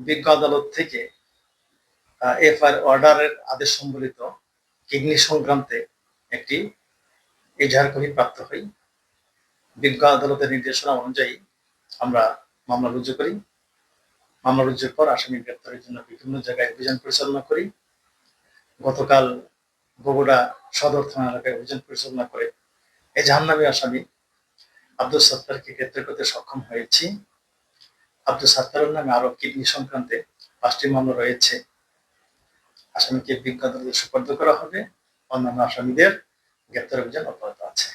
বিজ্ঞ আদালত থেকে এফআইআর অর্ডারের আদেশ সম্বলিত কিডনি সংক্রান্তে একটি এজাহার কপি প্রাপ্ত হই। বিজ্ঞ আদালতের নির্দেশনা অনুযায়ী আমরা মামলা রুজু করি। মামলা রুজুর পর আসামি গ্রেপ্তারের জন্য বিভিন্ন জায়গায় অভিযান পরিচালনা করি। গতকাল বগুড়া সদর থানা এলাকায় অভিযান পরিচালনা করে এই জাহান্নামী আসামি আব্দুল সাত্তারকে গ্রেপ্তার করতে সক্ষম হয়েছি। আব্দুল সাত্তারের নামে আরো কিডনি সংক্রান্তে 5টি মামলা রয়েছে। আসামিকে বিজ্ঞ আদালতে সুপর্দ করা হবে। অন্যান্য আসামিদের গ্রেপ্তার অভিযান অব্যাহত আছে।